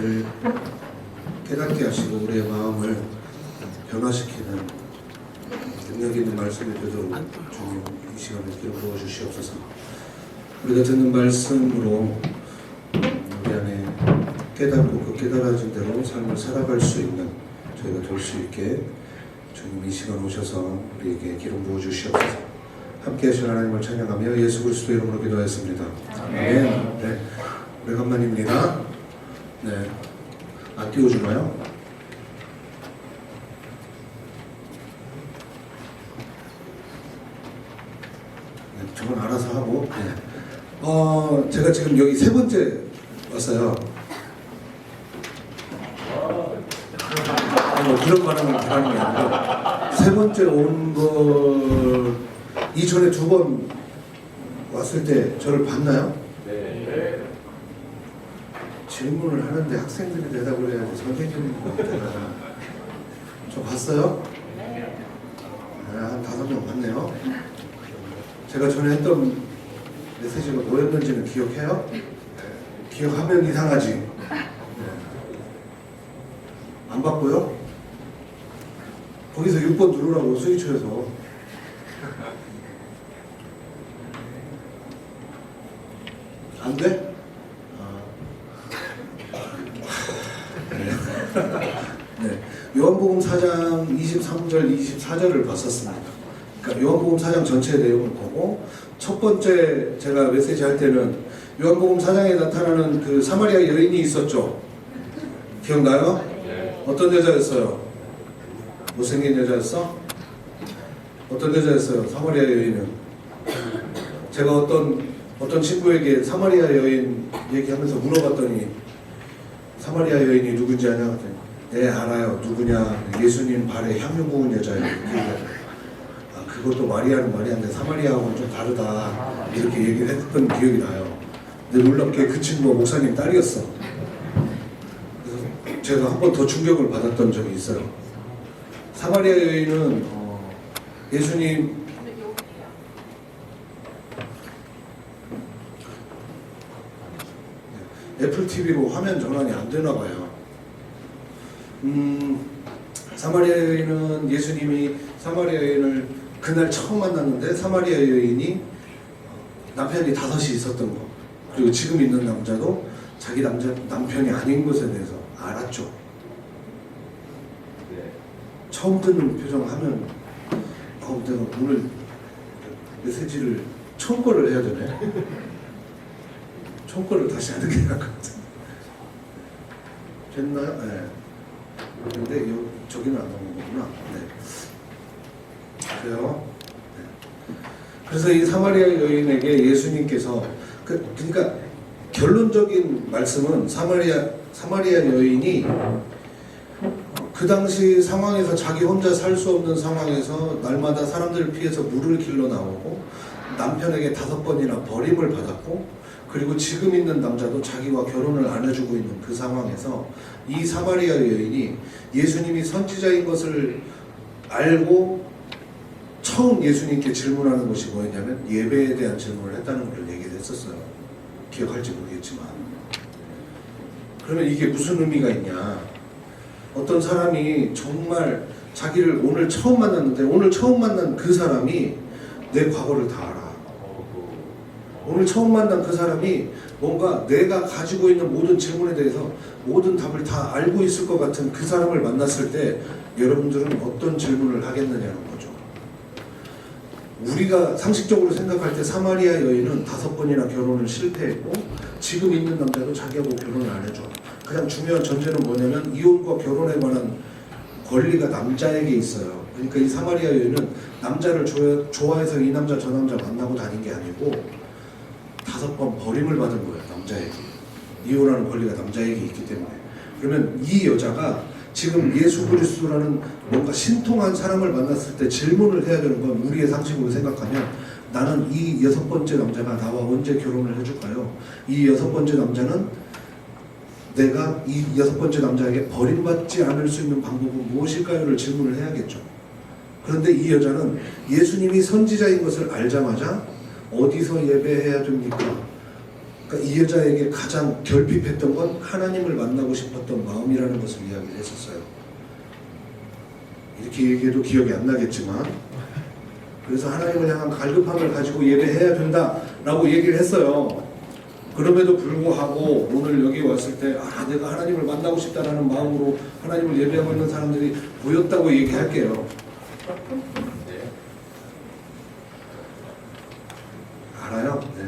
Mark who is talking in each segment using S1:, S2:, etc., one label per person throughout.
S1: 우리를 깨닫게 하시고 우리의 마음을 변화시키는 능력 있는 말씀이 되도록 주님 이 시간에 기름 부어 주시옵소서. 우리가 듣는 말씀으로 우리 안에 깨닫고 그 깨달아진 대로 삶을 살아갈 수 있는 저희가 될 수 있게 주님 이 시간 오셔서 우리에게 기름 부어 주시옵소서. 함께 하신 하나님을 찬양하며 예수 그리스도 이름으로 기도하였습니다. 아멘. 네. 오래간만입니다. 네. 안 띄워주나요? 네, 저건 알아서 하고. 네. 제가 지금 여기 세 번째 왔어요. 그런 반응을 하는 게 아니고 세 번째 온 거 이전에 두 번 왔을 때 저를 봤나요? 네. 질문을 하는데 학생들이 대답을 해야지 선생님한테는 저 봤어요? 네, 한 5명 봤네요. 제가 전에 했던 메시지가 뭐였는지는 기억해요? 기억하면 이상하지. 안 봤고요. 거기서 6번 누르라고 스위치에서. 안 돼? 네. 요한복음 4장 23절 24절을 봤었습니다. 그러니까 요한복음 4장 전체 내용을 보고 첫 번째 제가 메시지 할 때는 요한복음 4장에 나타나는 그 사마리아 여인이 있었죠. 기억나요? 어떤 여자였어요? 못생긴 여자였어? 어떤 여자였어요? 사마리아 여인은. 제가 어떤 친구에게 사마리아 여인 얘기하면서 물어봤더니 사마리아 여인이 누군지 아냐? 그랬더니 네 알아요. 누구냐? 예수님 발에 향유 부은 여자예요. 그것도 마리아는 마리아인데 사마리아하고는 좀 다르다 이렇게 얘기를 했던 기억이 나요. 근데 놀랍게 그 친구가 목사님 딸이었어. 그래서 제가 한 번 더 충격을 받았던 적이 있어요. 사마리아 여인은 예수님 애플 TV로 화면 전환이 안 되나 봐요. 사마리아 여인은 예수님이 사마리아 여인을 그날 처음 만났는데 사마리아 여인이 남편이 5이 있었던 거, 그리고 지금 있는 남자도 자기 남편이 아닌 것에 대해서 알았죠. 처음 듣는 표정 하면 내가 오늘 메시지를 처음 거를 해야 되네. 처음 거를 다시 하는 게 나을 것 같아. 됐나요? 네. 근데 저기는 안 나오는 거구나. 네. 그래요. 네. 그래서 이 사마리아 여인에게 예수님께서 그러니까 결론적인 말씀은 사마리아 여인이 그 당시 상황에서 자기 혼자 살 수 없는 상황에서 날마다 사람들을 피해서 물을 길러 나오고 남편에게 5번이나 버림을 받았고 그리고 지금 있는 남자도 자기와 결혼을 안 해주고 있는 그 상황에서 이 사마리아 여인이 예수님이 선지자인 것을 알고 처음 예수님께 질문하는 것이 뭐였냐면 예배에 대한 질문을 했다는 걸 얘기를 했었어요. 기억할지 모르겠지만. 그러면 이게 무슨 의미가 있냐. 어떤 사람이 정말 자기를 오늘 처음 만났는데 오늘 처음 만난 그 사람이 내 과거를 다 알아. 오늘 처음 만난 그 사람이 뭔가 내가 가지고 있는 모든 질문에 대해서 모든 답을 다 알고 있을 것 같은 그 사람을 만났을 때 여러분들은 어떤 질문을 하겠느냐는 거죠. 우리가 상식적으로 생각할 때 사마리아 여인은 5번이나 결혼을 실패했고 지금 있는 남자도 자기하고 결혼을 안 해줘. 가장 중요한 전제는 뭐냐면 이혼과 결혼에 관한 권리가 남자에게 있어요. 그러니까 이 사마리아 여인은 남자를 좋아해서 이 남자 저 남자 만나고 다닌 게 아니고 5번 버림을 받은 거예요. 남자에게. 이혼하는 권리가 남자에게 있기 때문에. 그러면 이 여자가 지금 예수 그리스도라는 뭔가 신통한 사람을 만났을 때 질문을 해야 되는 건 우리의 상식으로 생각하면 나는 이 6번째 남자가 나와 언제 결혼을 해줄까요? 이 6번째 남자는 내가 이 6번째 남자에게 버림받지 않을 수 있는 방법은 무엇일까요?를 질문을 해야겠죠. 그런데 이 여자는 예수님이 선지자인 것을 알자마자 어디서 예배해야 됩니까? 그러니까 이 여자에게 가장 결핍했던 건 하나님을 만나고 싶었던 마음이라는 것을 이야기를 했었어요. 이렇게 얘기해도 기억이 안 나겠지만, 그래서 하나님을 향한 갈급함을 가지고 예배해야 된다라고 얘기를 했어요. 그럼에도 불구하고 오늘 여기 왔을 때 내가 하나님을 만나고 싶다라는 마음으로 하나님을 예배하고 있는 사람들이 보였다고 얘기할게요. 알아요? 네.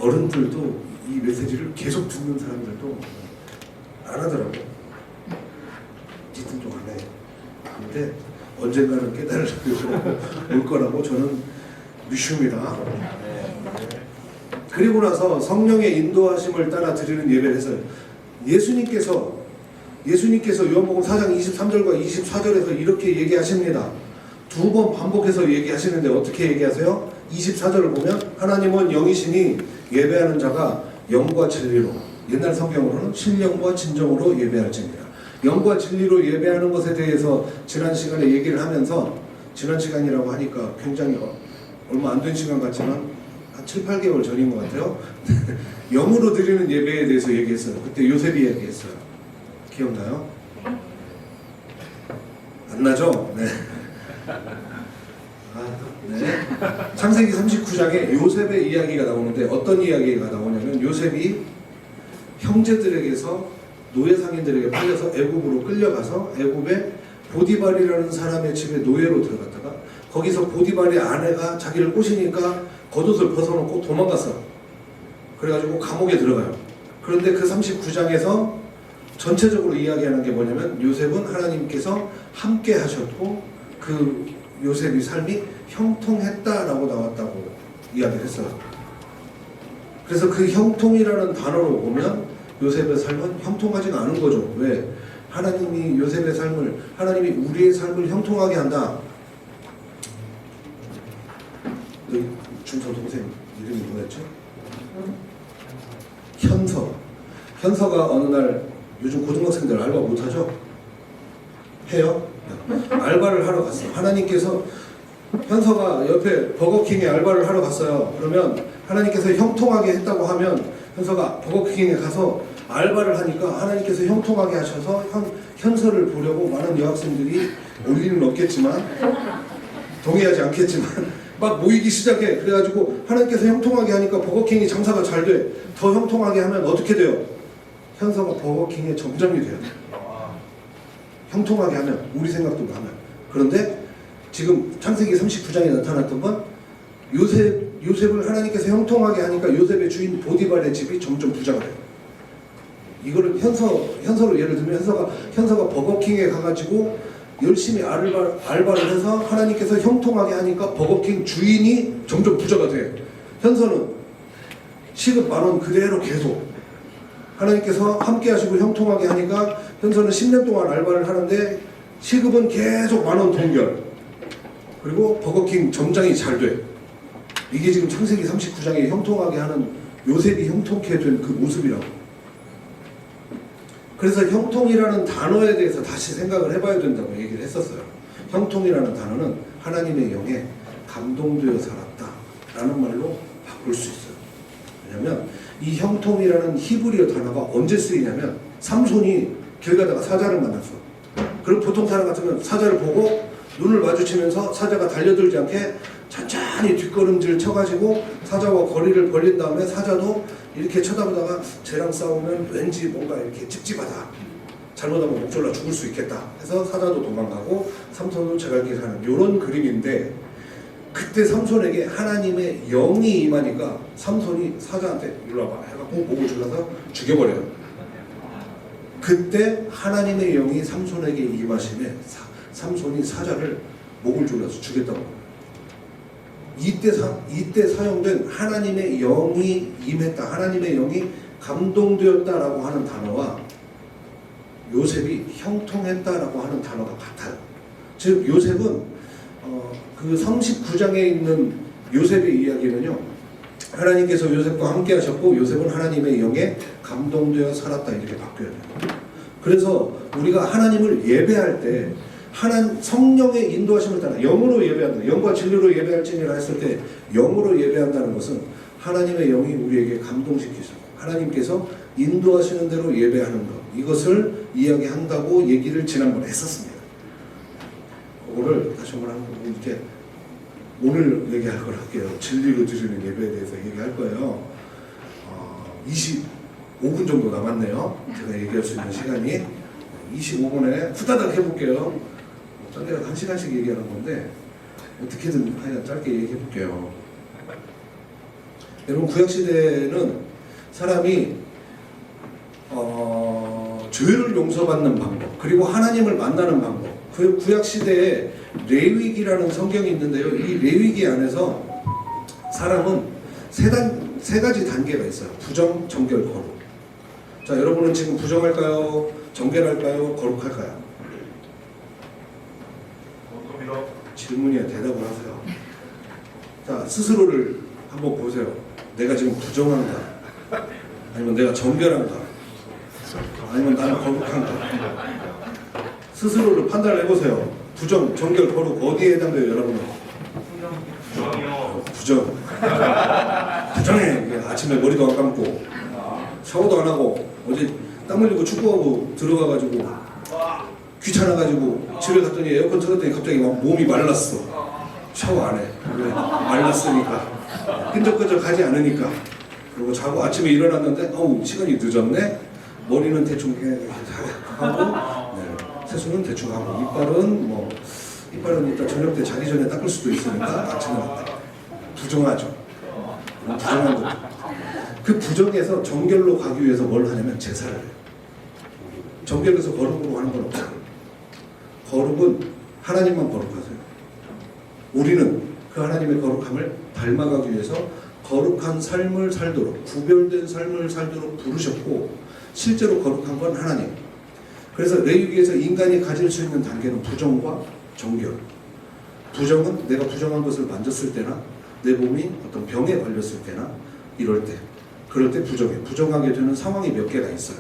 S1: 어른들도 이 메시지를 계속 듣는 사람들도 안 하더라고요. 짓은 좀 안 해. 근데 언젠가는 깨달으려고 올 거라고 저는 믿습니다. 그리고 나서 성령의 인도하심을 따라 드리는 예배를 했어요. 예수님께서 요한복음 4장 23절과 24절에서 이렇게 얘기하십니다. 두 번 반복해서 얘기하시는데 어떻게 얘기하세요? 24절을 보면 하나님은 영이시니 예배하는 자가 영과 진리로, 옛날 성경으로는 신령과 진정으로 예배할지니라. 영과 진리로 예배하는 것에 대해서 지난 시간에 얘기를 하면서, 지난 시간이라고 하니까 굉장히 얼마 안 된 시간 같지만 한 7, 8개월 전인 것 같아요. 영으로 드리는 예배에 대해서 얘기했어요. 그때 요셉이 얘기했어요. 기억나요? 안 나죠? 네. 네. 창세기 39장에 요셉의 이야기가 나오는데 어떤 이야기가 나오냐면, 요셉이 형제들에게서 노예 상인들에게 팔려서 애굽으로 끌려가서 애굽에 보디발이라는 사람의 집에 노예로 들어갔다가 거기서 보디발의 아내가 자기를 꼬시니까 겉옷을 벗어놓고 도망갔어. 그래가지고 감옥에 들어가요. 그런데 그 39장에서 전체적으로 이야기하는 게 뭐냐면, 요셉은 하나님께서 함께 하셨고 그 요셉의 삶이 형통했다라고 나왔다고 이야기를 했어요. 그래서 그 형통이라는 단어로 보면 요셉의 삶은 형통하지가 않은 거죠. 왜? 하나님이 요셉의 삶을, 하나님이 우리의 삶을 형통하게 한다. 중서 동생 이름이 뭐였죠? 현서가 어느 날, 요즘 고등학생들 알바 못하죠? 해요? 알바를 하러 갔어요. 하나님께서, 현서가 옆에 버거킹에 알바를 하러 갔어요. 그러면 하나님께서 형통하게 했다고 하면 현서가 버거킹에 가서 알바를 하니까 하나님께서 형통하게 하셔서 현서를 보려고 많은 여학생들이 올 리는 없겠지만, 동의하지 않겠지만 막 모이기 시작해. 그래가지고 하나님께서 형통하게 하니까 버거킹이 장사가 잘 돼. 더 형통하게 하면 어떻게 돼요? 현서가 버거킹의 점장이 돼야 돼. 형통하게 하면, 우리 생각도 하면. 그런데 지금 창세기 39장에 나타났던 건 요셉을 하나님께서 형통하게 하니까 요셉의 주인 보디발의 집이 점점 부자가 돼요. 이거를 현서로 예를 들면, 현서가 버거킹에 가가지고 열심히 알바를 해서 하나님께서 형통하게 하니까 버거킹 주인이 점점 부자가 돼. 현서는 시급 10,000원 그대로 계속, 하나님께서 함께 하시고 형통하게 하니까 현서는 10년 동안 알바를 하는데 시급은 계속 10,000원 동결. 그리고 버거킹 점장이 잘 돼. 이게 지금 창세기 39장에 형통하게 하는, 요셉이 형통케 된 그 모습이라고. 그래서 형통이라는 단어에 대해서 다시 생각을 해봐야 된다고 얘기를 했었어요. 형통이라는 단어는 하나님의 영에 감동되어 살았다라는 말로 바꿀 수 있어요. 왜냐하면 이 형통이라는 히브리어 단어가 언제 쓰이냐면, 삼손이 길 가다가 사자를 만났어. 그럼 보통 사람 같으면 사자를 보고 눈을 마주치면서 사자가 달려들지 않게 천천히 뒷걸음질 쳐가지고 사자와 거리를 벌린 다음에, 사자도 이렇게 쳐다보다가 쟤랑 싸우면 왠지 뭔가 이렇게 찝찝하다, 잘못하면 목 졸라 죽을 수 있겠다 해서 사자도 도망가고 삼손도 제갈길 가는 이런 그림인데, 그때 삼손에게 하나님의 영이 임하니까 삼손이 사자한테 일로 와봐 해갖고 목을 졸라서 죽여버려요. 그때 하나님의 영이 삼손에게 임하심에 삼손이 사자를 목을 졸라서 죽였다고. 이때 사용된 하나님의 영이 임했다, 하나님의 영이 감동되었다라고 하는 단어와 요셉이 형통했다라고 하는 단어가 같아요. 즉 요셉은 그 39장에 있는 요셉의 이야기는요, 하나님께서 요셉과 함께 하셨고 요셉은 하나님의 영에 감동되어 살았다, 이렇게 바뀌어야 돼요. 그래서 우리가 하나님을 예배할 때 성령의 인도하심을 따라 영으로 예배한다, 영과 진리로 예배할지니라 했을 때 영으로 예배한다는 것은 하나님의 영이 우리에게 감동시키시고 하나님께서 인도하시는 대로 예배하는 것, 이것을 이야기한다고 얘기를 지난번에 했었습니다. 그거를 다시 한번 이렇게 오늘 얘기할 걸 할게요. 진리로 드리는 예배에 대해서 얘기할 거예요. 25분 정도 남았네요. 제가 얘기할 수 있는 시간이 25분에 후다닥 해볼게요. 딴 데가 1시간씩 얘기하는 건데 어떻게든 하여간 짧게 얘기해볼게요. 여러분, 구약시대에는 사람이 죄를 용서받는 방법, 그리고 하나님을 만나는 방법, 그 구약시대에 레위기라는 성경이 있는데요. 이 레위기 안에서 사람은 세 가지 단계가 있어요. 부정, 정결, 거룩. 자, 여러분은 지금 부정할까요? 정결할까요? 거룩할까요? 질문이야, 대답을 하세요. 자, 스스로를 한번 보세요. 내가 지금 부정한가? 아니면 내가 정결한가? 아니면 나는 거룩한가? 스스로를 판단을 해보세요. 부정, 정결, 거룩 어디에 해당돼요, 여러분은? 부정. 부정해. 아침에 머리도 안 감고 샤워도 안 하고 어제 땀 흘리고 축구하고 들어가가지고 귀찮아가지고 집에 갔더니 에어컨 틀었더니 갑자기 막 몸이 말랐어. 샤워 안 해. 왜? 말랐으니까. 끈적끈적 하지 않으니까. 그리고 자고 아침에 일어났는데 어우, 시간이 늦었네. 머리는 대충 하고 세수는 대충 하고 이빨은 일단 저녁 때 자기 전에 닦을 수도 있으니까 아침에 닦아. 부정하죠. 부정한 거죠. 그 부정에서 정결로 가기 위해서 뭘 하냐면 제사를 해요. 정결에서 거룩으로 하는 건 없어요. 거룩은 하나님만 거룩하세요. 우리는 그 하나님의 거룩함을 닮아가기 위해서 거룩한 삶을 살도록, 구별된 삶을 살도록 부르셨고, 실제로 거룩한 건 하나님. 그래서 레위기에서 인간이 가질 수 있는 단계는 부정과 정결. 부정은 내가 부정한 것을 만졌을 때나 내 몸이 어떤 병에 걸렸을 때나 이럴 때, 그럴 때 부정하게 되는 상황이 몇 개가 있어요.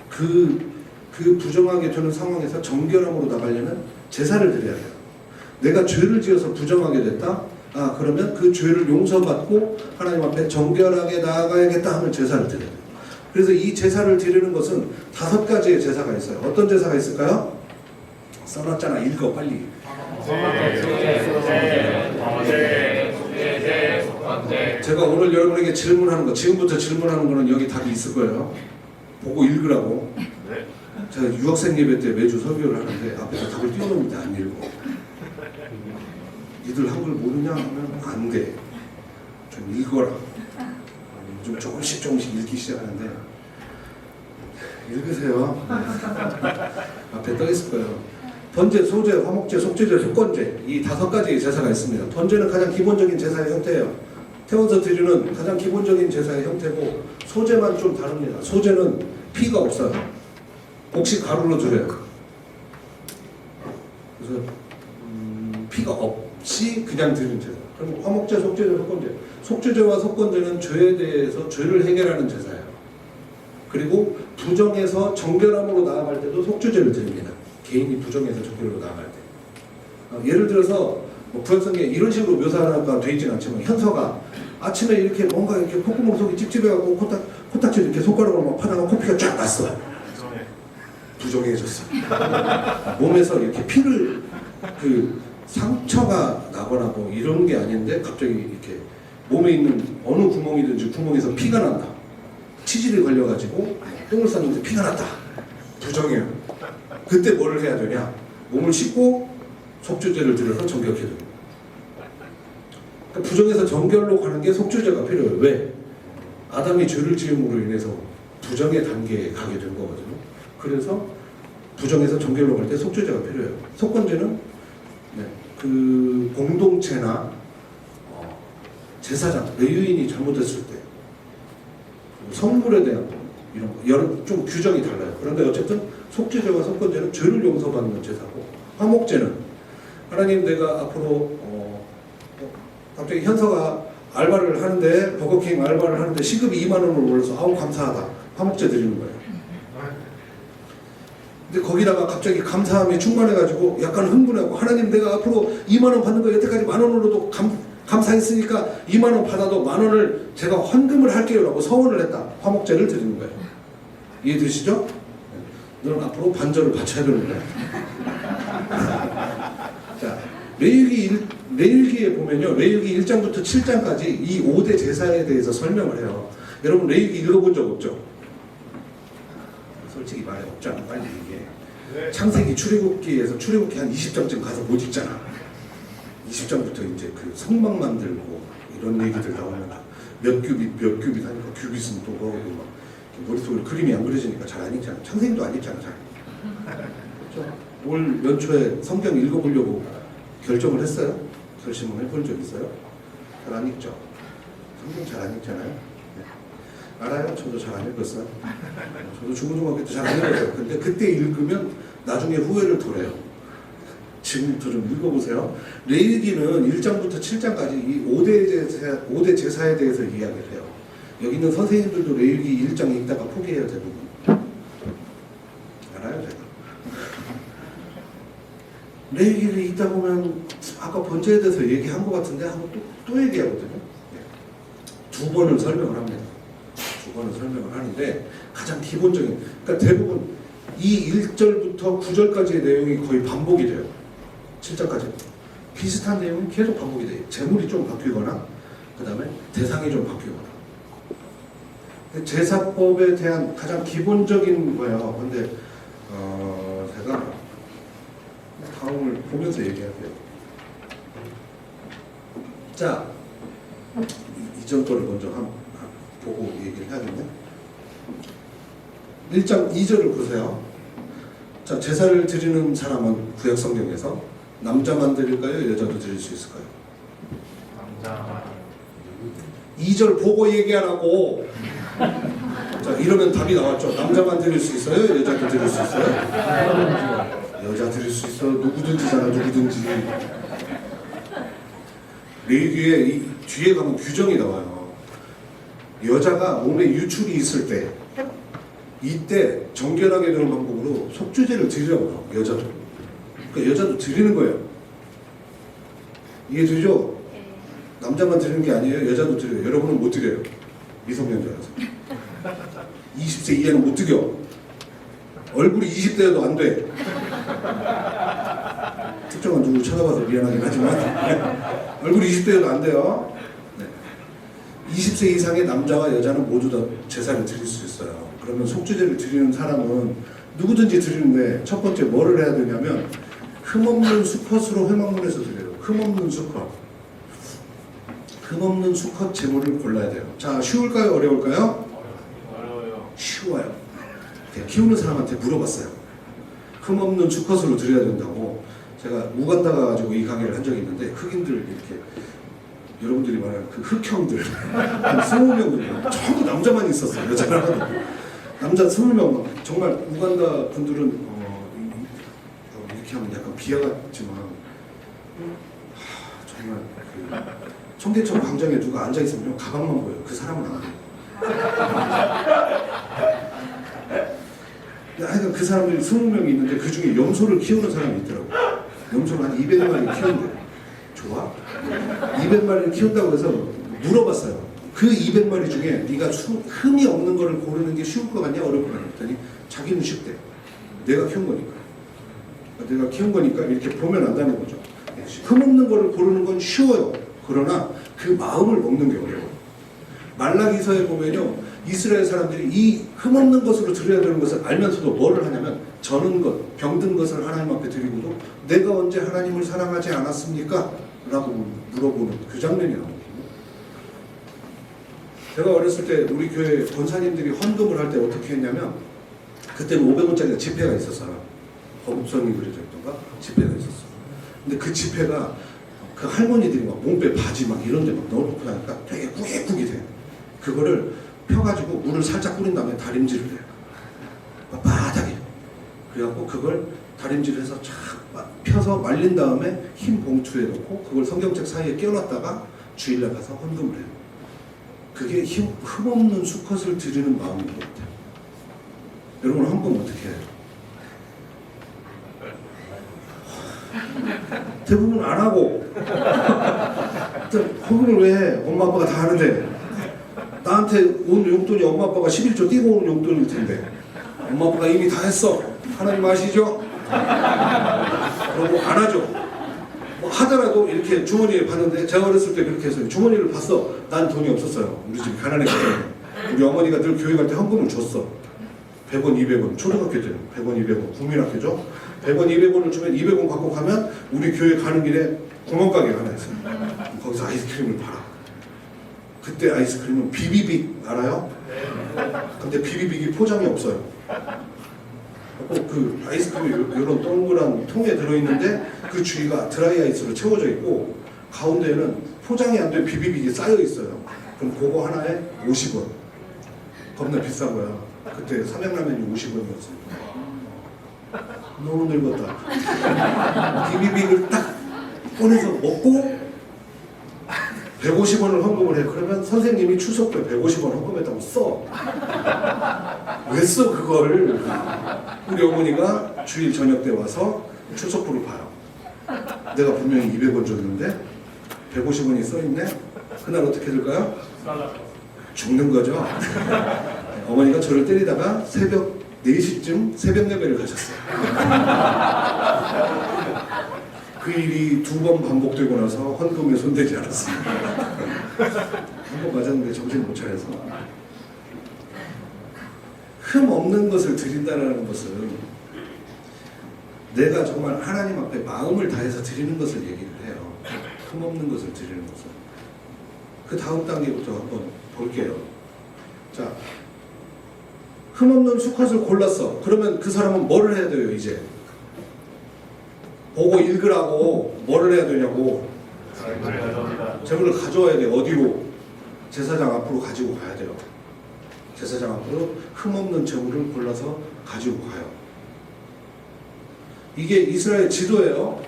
S1: 그 부정하게 되는 상황에서 정결함으로 나가려면 제사를 드려야 해요. 내가 죄를 지어서 부정하게 됐다? 그러면 그 죄를 용서받고 하나님 앞에 정결하게 나아가야겠다 하면 제사를 드려야 돼요. 그래서 이 제사를 드리는 것은 5가지의 제사가 있어요. 어떤 제사가 있을까요? 써놨잖아. 읽어 빨리. 제가 오늘 여러분에게 질문하는 거, 지금부터 질문하는 거는 여기 답이 있을 거예요. 보고 읽으라고. 제가 유학생 예배 때 매주 설교를 하는데 앞에서 답을 띄워놓는데 안 읽어. 니들 한글 모르냐 하면 안 돼. 좀 읽어라. 좀 조금씩 읽기 시작하는데 읽으세요. 앞에 떠 있을 거예요. 번제, 소제, 화목제, 속제제, 속건제, 이 5가지의 제사가 있습니다. 번제는 가장 기본적인 제사의 형태예요. 태워서 드리는 가장 기본적인 제사의 형태고, 소제만 좀 다릅니다. 소제는 피가 없어요. 혹시 가루로 드려요. 그래서 피가 없이 그냥 드리는 제사. 그럼 화목제, 속제제, 속건제. 속죄제와 속건제는 죄에 대해서 죄를 해결하는 제사예요. 그리고 부정에서 정결함으로 나아갈 때도 속죄제를 드립니다. 개인이 부정에서 정결로 나아갈 때. 예를 들어서 구약성경에 이런 식으로 묘사가 되어 있지는 않지만, 현서가 아침에 이렇게 뭔가 이렇게 콧구멍 속이 찝찝해갖고 코딱지 이렇게 손가락으로 막 파다가 코피가 쫙 났어. 부정해졌어. 몸에서 이렇게 피를 상처가 나거나 뭐 이런 게 아닌데 갑자기 이렇게 몸에 있는 어느 구멍이든지 구멍에서 피가 난다. 치질이 걸려가지고 똥을 쌌는데 피가 났다. 부정해요. 그때 뭐를 해야 되냐? 몸을 씻고 속죄제를 드려서 정결케 됩니다. 그러니까 부정에서 정결로 가는 게 속죄제가 필요해요. 왜? 아담이 죄를 지음으로 인해서 부정의 단계에 가게 된 거거든요. 그래서 부정에서 정결로 갈 때 속죄제가 필요해요. 속건제는 그 공동체나 제사장, 레위인이 잘못했을 때 성물에 대한 이런 거, 여러 좀 규정이 달라요. 그런데 어쨌든 속죄제와 속건제는 죄를 용서받는 제사고, 화목제는 하나님, 내가 앞으로 갑자기 현서가 알바를 하는데, 버거킹 알바를 하는데 시급이 2만 원으로 올라서 아우 감사하다. 화목제 드리는 거예요. 근데 거기다가 갑자기 감사함이 충만해가지고 약간 흥분하고, 하나님, 내가 앞으로 2만 원 받는 거 여태까지 만 원으로도 감사했으니까 2만 원 받아도 1만 원을 제가 헌금을 할게요라고 서원을 했다. 화목제를 드리는 거예요. 이해되시죠? 너는 앞으로 반절을 바쳐야 되는 거야. 자, 레위기에 보면요, 레위기 1장부터 7장까지 이 5대 제사에 대해서 설명을 해요. 여러분 레위기 읽어본 적 없죠? 솔직히 말해 없잖아. 빨리 얘기해.
S2: 네.
S1: 창세기 출애굽기에서 출애굽기 한 20장쯤 가서 못 읽잖아. 20장부터 이제 그 성막 만들고 이런 얘기들 나오면 몇 규빗 하니까 규빗은 또 뭐고 막 머릿속에 그림이 안 그려지니까 잘 안 읽잖아. 창세기도 안 읽잖아. 잘. 그렇죠? 올 연초에 성경 읽어보려고 결정을 했어요? 결심을 해본 적 있어요? 잘 안 읽죠? 성경 잘 안 읽잖아요? 네. 알아요? 저도 잘 안 읽었어요. 저도 중고등학교 때 잘 안 읽었어요. 근데 그때 읽으면 나중에 후회를 덜해요. 지금부터 좀 읽어보세요. 레위기는 1장부터 7장까지 이 5대 제사에 대해서 이야기를 해요. 여기 있는 선생님들도 레위기 1장 읽다가 포기해요, 대부분. 알아요, 제가. 레위기를 읽다 보면 아까 번제에 대해서 얘기한 것 같은데 한번 또 얘기하거든요. 네. 2번을 설명을 합니다. 2번을 설명을 하는데 가장 기본적인, 그러니까 대부분 이 1절부터 9절까지의 내용이 거의 반복이 돼요. 7절까지 비슷한 내용이 계속 반복이 돼요. 제물이 좀 바뀌거나 그 다음에 대상이 좀 바뀌거나. 제사법에 대한 가장 기본적인 거예요. 근데 제가 다음을 보면서 얘기할게요. 자, 이전 거를 먼저 보고 얘기를 해야겠네. 1장 2절을 보세요. 자, 제사를 드리는 사람은 구약 성경에서 남자만 드릴까요? 여자도 드릴 수 있을까요?
S2: 남자.
S1: 2절 보고 얘기하라고. 자, 이러면 답이 나왔죠. 남자만 드릴 수 있어요? 여자도 드릴 수 있어요? 여자 드릴 수 있어요. 누구든지잖아, 누구든지. 레위기에 이 뒤에 가면 규정이 나와요. 여자가 몸에 유출이 있을 때 이때 정결하게 되는 방법으로 속죄제를 드리라고 해요. 여자도. 그러니까 여자도 드리는 거예요. 이해되죠? 남자만 드리는 게 아니에요. 여자도 드려요. 여러분은 못 드려요. 미성년자라서. 20세 이하는 못 드려. 얼굴이 20대여도 안 돼. 특정한 누구를 쳐다봐서 미안하긴 하지만 얼굴이 20대여도 안 돼요. 네. 20세 이상의 남자와 여자는 모두 다 제사를 드릴 수 있어요. 그러면 속죄제를 드리는 사람은 누구든지 드리는데 첫 번째 뭐를 해야 되냐면 흠없는 수컷으로 회막문에서 드려요. 흠없는 수컷. 흠없는 수컷 제물을 골라야 돼요. 자, 쉬울까요? 어려울까요?
S2: 어려워요.
S1: 쉬워요. 키우는 사람한테 물어봤어요. 흠없는 수컷으로 드려야 된다고. 제가 우간다 가가지고 이 강의를 한 적이 있는데 흑인들 이렇게 여러분들이 말하는 그 흑형들 한 20명 전부 남자만 있었어요. 여자는 하나도. 남자 20명. 정말 우간다 분들은 이렇게 하면 약간 비하 같지만 정말 그 청계천 광장에 누가 앉아있으면 가방만 보여요. 그 사람은 안 보여요. 하여간 그 사람들이 20명이 있는데 그 중에 염소를 키우는 사람이 있더라고. 염소를 한 200마리 키운대. 좋아? 200마리를 키운다고 해서 물어봤어요. 그 200마리 중에 네가 흠이 없는 거를 고르는 게 쉬울 것 같냐 어려울 것 같냐 했더니 자기는 쉽대. 내가 키운 거니까. 내가 키운 거니까 이렇게 보면 안다는 거죠. 흠 없는 거를 고르는 건 쉬워요. 그러나 그 마음을 먹는 게 어려워요. 말라기서에 보면요. 이스라엘 사람들이 이 흠없는 것으로 드려야 되는 것을 알면서도 뭐를 하냐면 저는 것, 병든 것을 하나님 앞에 드리고도 내가 언제 하나님을 사랑하지 않았습니까? 라고 물어보는 그 장면이 나오거든요. 제가 어렸을 때 우리 교회 권사님들이 헌금을 할 때 어떻게 했냐면 그때는 500원짜리 지폐가 있었어요. 거북선이 그려져 있던가 지폐가 있었어. 근데 그 지폐가 그 할머니들이 막 몸빼 바지 막 이런 데 막 넣어놓고 나니까 되게 꾸깃꾸깃 해. 그거를 펴가지고 물을 살짝 뿌린 다음에 다림질을 해요. 바닥에. 그래갖고 그걸 다림질을 해서 쫙 펴서 말린 다음에 흰 봉투에 넣고 그걸 성경책 사이에 끼워놨다가 주일날 가서 헌금을 해요. 그게 흠없는 수컷을 드리는 마음인 것 같아요. 여러분 헌금 어떻게 해요? 대부분 안 하고 헌금을 왜 해? 엄마 아빠가 다 하는데. 나한테 온 용돈이 엄마 아빠가 11조 띄고 온 용돈일 텐데. 엄마 아빠가 이미 다 했어. 하나님 아시죠? 그러고 안 하죠. 뭐 하더라도 이렇게 주머니에 봤는데, 제가 어렸을 때 그렇게 했어요. 주머니를 봤어. 난 돈이 없었어요. 우리 집이 가난했거든요. 우리 어머니가 늘 교회 갈 때 헌금을 줬어. 100원, 200원. 초등학교 때는 100원, 200원. 국민학교죠. 100원, 200원을 주면 200원 갖고 가면 우리 교회 가는 길에 구멍가게가 하나 있어요. 거기서 아이스크림을 팔아. 그때 아이스크림은 비비빅 알아요? 근데 비비빅이 포장이 없어요. 그 아이스크림이 이런 동그란 통에 들어있는데 그 주위가 드라이 아이스로 채워져 있고 가운데에는 포장이 안 된 비비빅이 쌓여 있어요. 그럼 그거 하나에 50원. 겁나 비싼 거야. 그때 삼양라면이 50원이었어요. 너무 늙었다. 비비빅을 딱 꺼내서 먹고 150원을 헌금을 해. 그러면 선생님이 추석 때 150원 헌금했다고 써. 왜 써 그걸? 우리 어머니가 주일 저녁 때 와서 추석부를 봐요. 내가 분명히 200원 줬는데 150원이 써있네? 그날 어떻게 될까요? 죽는 거죠. 어머니가 저를 때리다가 새벽 4시쯤 새벽 예배를 가셨어요. 그 일이 2번 반복되고 나서 헌금에 손대지 않았습니다. 한 번 맞았는데 정신 못 차려서. 흠 없는 것을 드린다는 것은 내가 정말 하나님 앞에 마음을 다해서 드리는 것을 얘기를 해요. 흠 없는 것을 드리는 것을. 그 다음 단계부터 한번 볼게요. 자, 흠 없는 수컷을 골랐어. 그러면 그 사람은 뭐를 해야 돼요, 이제? 보고 읽으라고. 뭐를 해야 되냐고. 재물을 가져와야 돼. 어디로? 제사장 앞으로 가지고 가야 돼요. 제사장 앞으로 흠없는 재물을 골라서 가지고 가요. 이게 이스라엘 지도예요.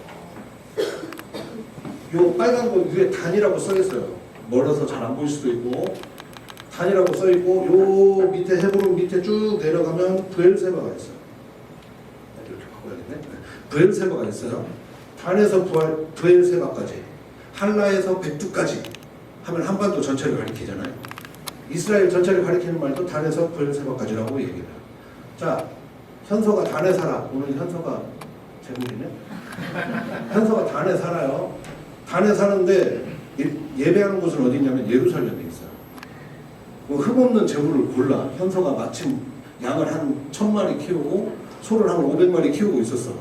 S1: 요 빨간 거 위에 단이라고 써 있어요. 멀어서 잘 안 보일 수도 있고 단이라고 써 있고 요 밑에 헤브론 밑에 쭉 내려가면 브엘세바가 있어요. 이렇게 바꿔야겠네. 브엘세바가 있어요. 단에서 브엘세바까지, 할라에서 백두까지 하면 한반도 전체를 가리키잖아요. 이스라엘 전체를 가리키는 말도 단에서 브엘세바까지라고 얘기해요. 자, 현서가 단에 살아. 오늘 현서가 제목이네. 현서가 단에 살아요. 단에 사는데 예배하는 곳은 어디냐면 예루살렘에 있어요. 흠없는 재물을 골라. 현서가 마침 양을 한 1000마리 키우고 소를 한 500마리 키우고 있었어.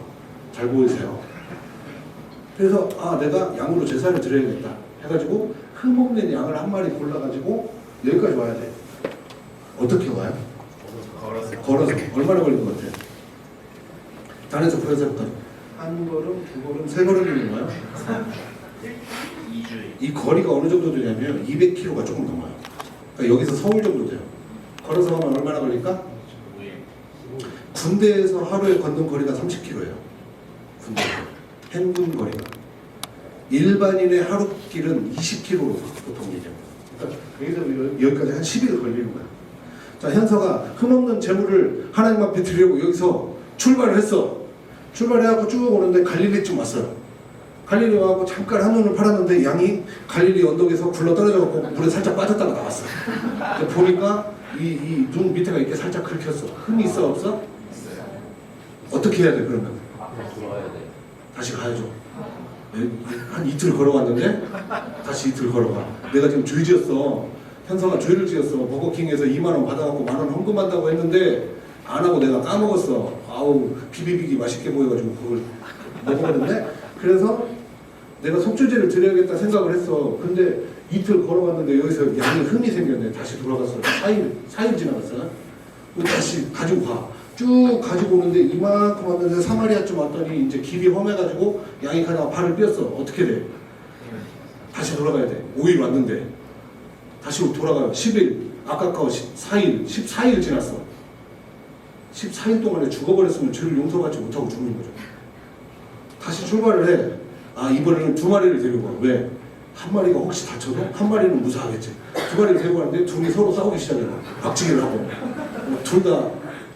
S1: 잘 보이세요? 그래서 내가 양으로 제사를 드려야겠다 해가지고 흠없는 양을 한 마리 골라가지고 여기까지 와야 돼. 어떻게 와요? 걸어서. 얼마나 걸린 것 같아요? 단에서 브엘세바까지 한 걸음, 두 걸음, 세 걸음이면 와요?
S2: 2주에.
S1: 이 거리가 어느 정도 되냐면 200km가 조금 넘어요. 그러니까 여기서 서울 정도 돼요. 걸어서 가면 얼마나 걸릴까? 군대에서 하루에 걷는 거리가 30km예요. 군대에서. 행군 거리가. 일반인의 하루 길은 20km로 보통 얘기합니다. 그러니까 여기서 여기까지 한 10일 걸리는 거야. 자, 현서가 흠없는 재물을 하나님 앞에 드리려고 여기서 출발을 했어. 출발해갖고 쭉 오는데 갈릴리쯤 왔어요. 갈릴리 와갖고 잠깐 한눈을 팔았는데 양이 갈릴리 언덕에서 굴러 떨어져갖고 물에 살짝 빠졌다가 나왔어. 보니까 이 눈 밑에가 이렇게 살짝 긁혔어. 흠이 있어 없어? 어떻게 해야 돼 그러면? 다시 가야죠. 한 이틀 걸어왔는데 다시 이틀 걸어가. 내가 지금 죄 지었어. 현서가 죄를 지었어. 버거킹에서 2만원 받아갖고 10,000원 헌금한다고 했는데 안 하고 내가 까먹었어. 아우 비비빅이 맛있게 보여가지고 그걸 먹어봤는데 그래서 내가 속죄제를 드려야겠다 생각을 했어. 근데 이틀 걸어갔는데 여기서 양이 흠이 생겼네. 다시 돌아갔어. 4일 지나갔어. 다시 가지고 가. 쭉 가지고 오는데 이만큼 왔는데 사마리아쯤 왔더니 이제 길이 험해가지고 양이 가다가 발을 삐었어. 어떻게 돼? 다시 돌아가야 돼. 5일 왔는데 다시 돌아가요. 10일 아까워 4일 14일 지났어. 14일 동안에 죽어버렸으면 죄를 용서받지 못하고 죽는 거죠. 다시 출발을 해. 이번에는 2마리를 데리고 와. 왜? 한 마리가 혹시 다쳐도 한 마리는 무사하겠지. 2마리를 데리고 왔는데 둘이 서로 싸우기 시작해요. 박치기를 하고. 둘 다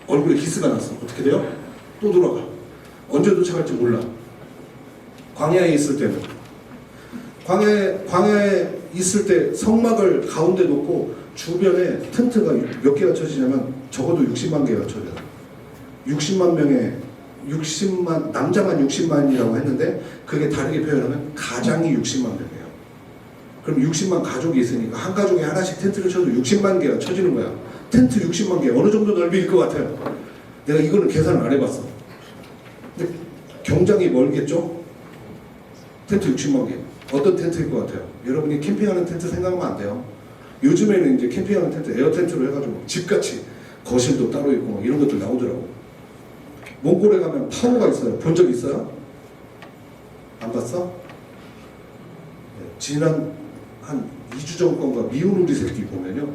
S1: 얼굴에 기스가 났어. 어떻게 돼요? 또 돌아가. 언제 도착할지 몰라. 광야에 있을 때는 광야에 있을 때 성막을 가운데 놓고 주변에 텐트가 몇 개가 쳐지냐면 적어도 60만 개가 쳐져요. 60만 명의 60만 남자만 60만이라고 했는데 그게 다르게 표현하면 가장이 60만 명이에요. 그럼 60만 가족이 있으니까 한 가족에 하나씩 텐트를 쳐도 60만 개가 쳐지는 거야. 텐트 60만 개 어느 정도 넓이일 것 같아요? 내가 이거는 계산을 안 해봤어. 근데 경장이 멀겠죠? 텐트 60만 개. 어떤 텐트일 것 같아요? 여러분이 캠핑하는 텐트 생각하면 안 돼요. 요즘에는 이제 캠핑하는 텐트, 에어 텐트로 해가지고 집같이 거실도 따로 있고 이런 것들 나오더라고. 몽골에 가면 파워가 있어요. 본 적 있어요? 안 봤어? 네, 지난 한 2주 전건가 미운 우리 새끼 보면요.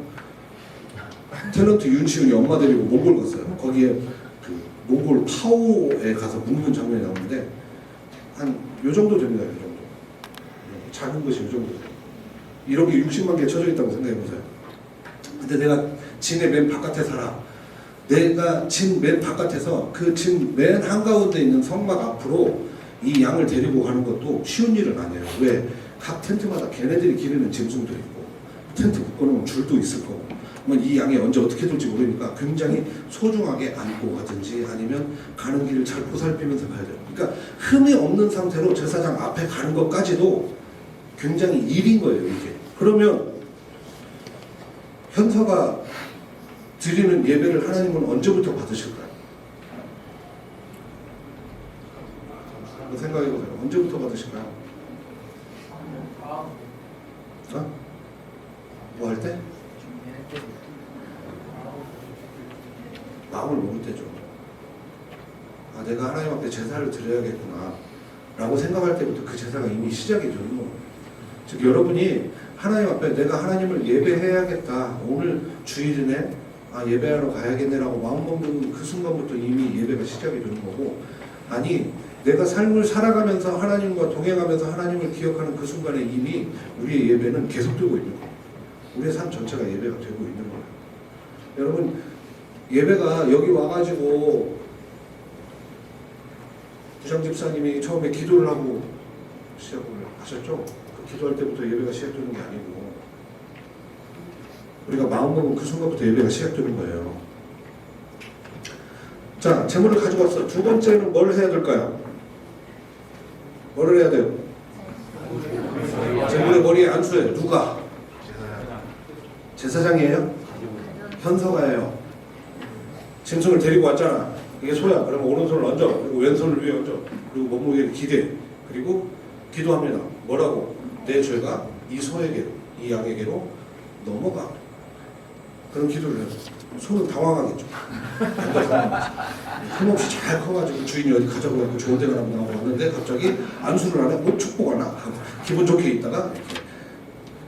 S1: 탤런트 윤시윤이 엄마 데리고 몽골 갔어요. 거기에 그 몽골 파오에 가서 묵는 장면이 나오는데 한 요 정도 됩니다. 요 정도. 작은 것이 요 정도. 이런 게 60만 개 쳐져 있다고 생각해 보세요. 근데 내가 진의 맨 바깥에 살아. 내가 진 맨 바깥에서 그 진 맨 한가운데 있는 성막 앞으로 이 양을 데리고 가는 것도 쉬운 일은 아니에요. 왜? 각 텐트마다 걔네들이 기르는 짐승도 있고 텐트 묶어놓은 줄도 있을 거고 이 양이 언제 어떻게 될지 모르니까 굉장히 소중하게 안고 가든지 아니면 가는 길을 잘 보살피면서 가야 돼요. 그러니까 흠이 없는 상태로 제사장 앞에 가는 것까지도 굉장히 일인 거예요. 이게. 그러면 현서가 드리는 예배를 하나님은 언제부터 받으실까요? 한번 생각해보세요. 언제부터 받으실까요? 뭐 할 때? 마음을 먹을 때죠. 아, 내가 하나님 앞에 제사를 드려야겠구나 라고 생각할 때부터 그 제사가 이미 시작이 되는 거예요. 즉 여러분이 하나님 앞에 내가 하나님을 예배해야겠다, 오늘 주일이네, 아 예배하러 가야겠네 라고 마음먹는 그 순간부터 이미 예배가 시작이 되는 거고, 아니 내가 삶을 살아가면서 하나님과 동행하면서 하나님을 기억하는 그 순간에 이미 우리의 예배는 계속되고 있는 거예요. 우리의 삶 전체가 예배가 되고 있는 거예요. 여러분 예배가 여기 와가지고 부장 집사님이 처음에 기도를 하고 시작을 하셨죠. 그 기도할 때부터 예배가 시작되는 게 아니고 우리가 마음먹은 그 순간부터 예배가 시작되는 거예요. 자, 제물을 가지고 왔어. 두 번째는 뭘 해야 될까요? 뭐를 해야 돼요? 제물의 머리에 안수해요. 누가? 제사장이에요? 현서가예요. 짐승을 데리고 왔잖아. 이게 소야. 그러면 오른손을 얹어. 그리고 왼손을 위에 얹어. 그리고 몸무게를 기대. 그리고 기도합니다. 뭐라고? 내 죄가 이 소에게로, 이 양에게로 넘어가. 그런 기도를 해요. 소는 당황하겠죠. 힘없이 잘 커가지고 주인이 어디 가자고 해서 좋은 데가 나고 왔는데 갑자기 안수를 안 해. 축복 하나 하고 기분 좋게 있다가 이렇게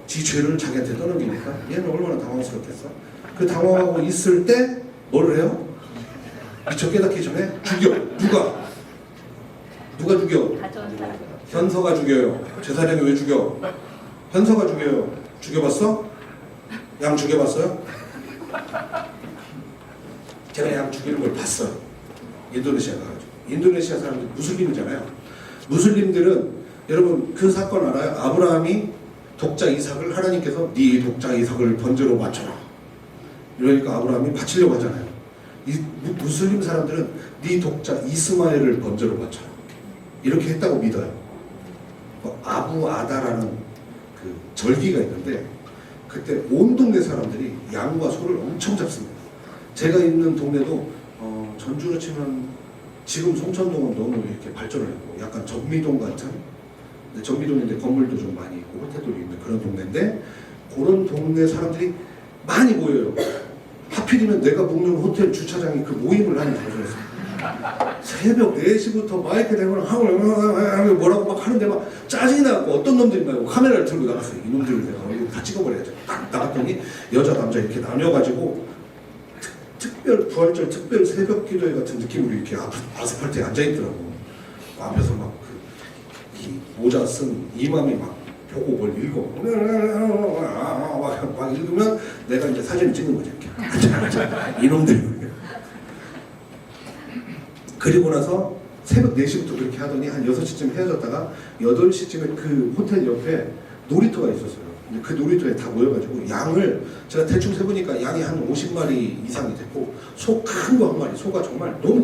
S1: 지 죄를 자기한테 떠넘기니까 얘는 얼마나 당황스럽겠어. 그 당황하고 있을 때 뭐를 해요? 미처 깨닫기 전에 죽여. 누가 죽여? 현서가 죽여요. 제사장이 왜 죽여? 현서가 죽여요. 죽여봤어? 양 죽여봤어요? 제가 양 죽이는 걸 봤어요. 인도네시아 가가지고. 인도네시아 사람들 무슬림이잖아요. 무슬림들은 여러분 그 사건 알아요? 아브라함이 독자 이삭을 하나님께서 네 독자 이삭을 번제로 바쳐라. 이러니까 아브라함이 바치려고 하잖아요. 이 무슬림 사람들은 네 독자 이스마엘을 번제로 바쳐라. 이렇게 했다고 믿어요. 아부 아다라는 그 절기가 있는데 그때 온 동네 사람들이 양과 소를 엄청 잡습니다. 제가 있는 동네도 전주로 치면 지금 송천동은 너무 이렇게 발전을 했고 약간 전미동 같은, 전미동인데 건물도 좀 많이 있고 호텔도 있는 그런 동네인데 그런 동네 사람들이 많이 모여요. 하필이면 내가 묵는 호텔 주차장이 그 모임을 하는 장소였어요. 새벽 4시부터 마이크 대고 하고 뭐라고 막 하는데 막 짜증이 나고 어떤 놈들이 막 카메라를 들고 나갔어요. 이놈들을 내가 이거 다 찍어버려야지. 딱 나갔더니 여자 남자 이렇게 나뉘어가지고 특별 부활절 특별 새벽 기도회 같은 느낌으로 이렇게 아스팔트에 앉아있더라고. 앞에서 막 이 모자 쓴 이맘이 막 보고 뭘 읽어. 막 읽으면 내가 이제 사진을 찍는 거지. 이렇게. 이놈들. 그리고 나서 새벽 4시부터 그렇게 하더니 한 6시쯤 헤어졌다가 8시쯤에 그 호텔 옆에 놀이터가 있었어요. 근데 그 놀이터에 다 모여가지고 양을 제가 대충 세보니까 양이 한 50마리 이상이 됐고 소 큰 거 한 마리, 소가 정말 너무